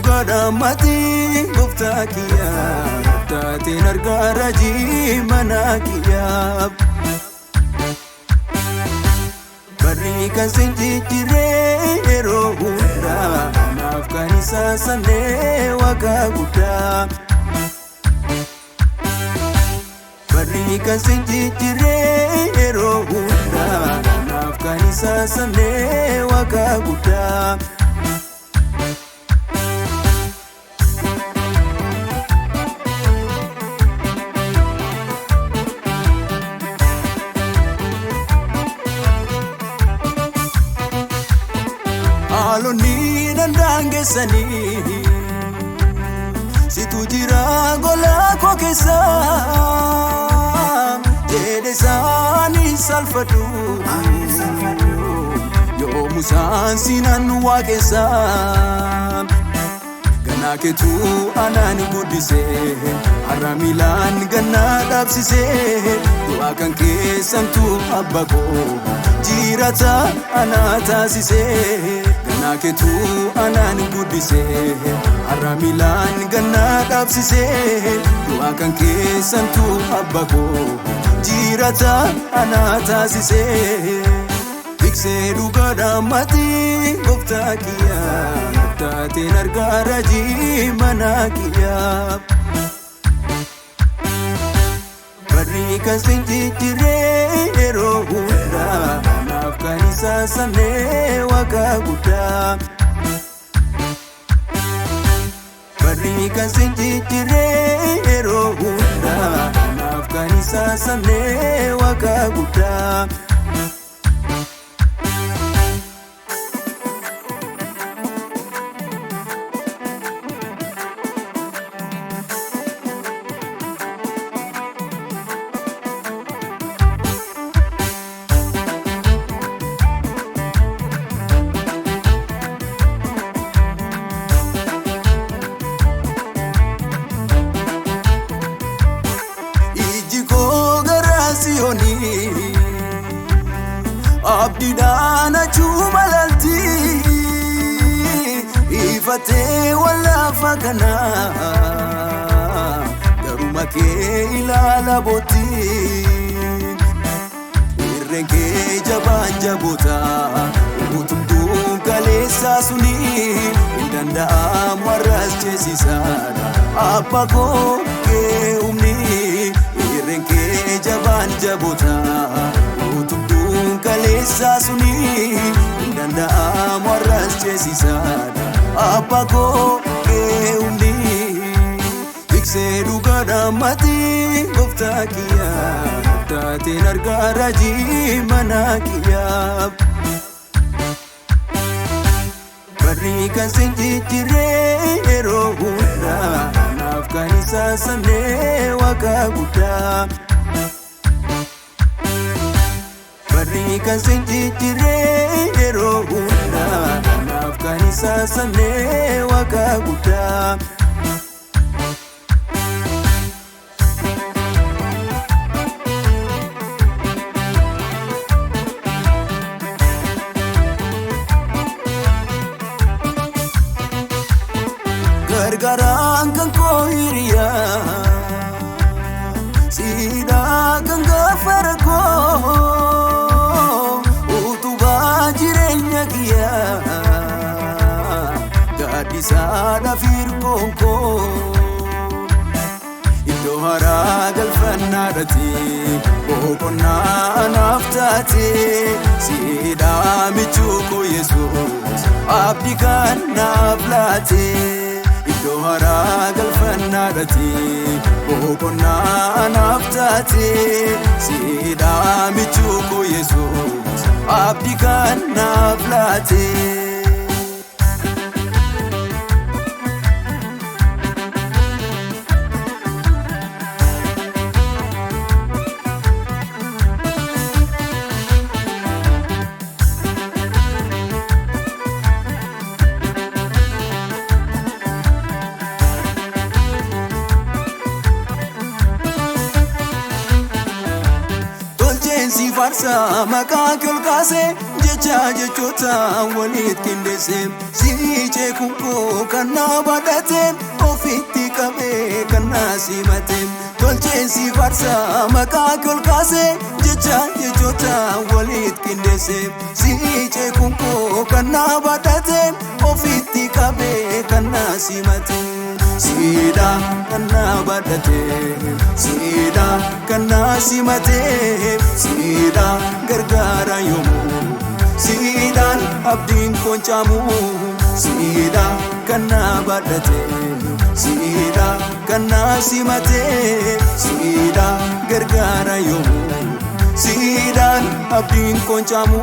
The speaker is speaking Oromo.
dhugaadhaan maatii gooftaa kiyyaa taateen argaa raajii mana kiyyaa barri kan sin jijjiiree yeroo hundaa naaf kan isa sannee waaqa guddaa barri kan sin jijjiiree yeroo hundaa naaf kan isa sannee waaqa guddaa Aloni dandangesani situ jira gola ko kesa jede sani salfatu yo musan sinan wa kesa gana ketu anani gudise aramilan gana dabsise dua kan kesantu abbako jirata anata sise gana ketu anani gudise aramilan gana dabsise dua kan kesantu abbako jirata anata sise fikse dhugaadhaan maatii gooftaa kiyyaa taateen argaa raajii mana kiyyaa barri kan sin jijjiiree yeroo hundaa naaf kan isa sannee waaqa guddaa barri kan sin jijjiiree yeroo hundaa naaf kan isa sannee waaqa guddaa Abdidana chumalalti ifate wala fakana garuma ke ilala boti irrenke jabanja bota utundum kalesa suni indanda maras chesisada apako ke umni irrenke jabanja bota kalesa suni indanda maras chesisada apako keumni fikse dhugaadhaan maatii gooftaa kiyyaa taateen argaa raajii mana kiyyaa barri kan sin jijjiiree yeroo hundaa naaf kan isa sannee waaqa guddaa barri kan sin jijjiiree yeroo hundaa naaf kan isa sannee waaqa guddaa gargaaraan kan koo hiriyaa siidaa kan gaafara koo Gadisada firkonko iddoo haraa galfannaadhati boqonnaa naaf taate siidhaa michuuko Yesuus abdii kan naaf laate iddoo haraa galfannaadhati boqonnaa naaf taate siidhaa michuuko Yesuus abdii kan naaf laate farsa maqaa kolkaase jecha jechoota walit qindeesse siichee kunkoo kan na badhate ofitti qabee kan na simate tolcheensi farsa maqaa kolkaase jecha jechoota walit qindeesse siichee kunkoo kan na badhate ofitti qabee kan na simate Sida kana badate Sida kana simate Sida gargara yomu Sidan abdin konchamu Sida kana badate Sida kana simate Sida gargara yomu Sidan abdin konchamu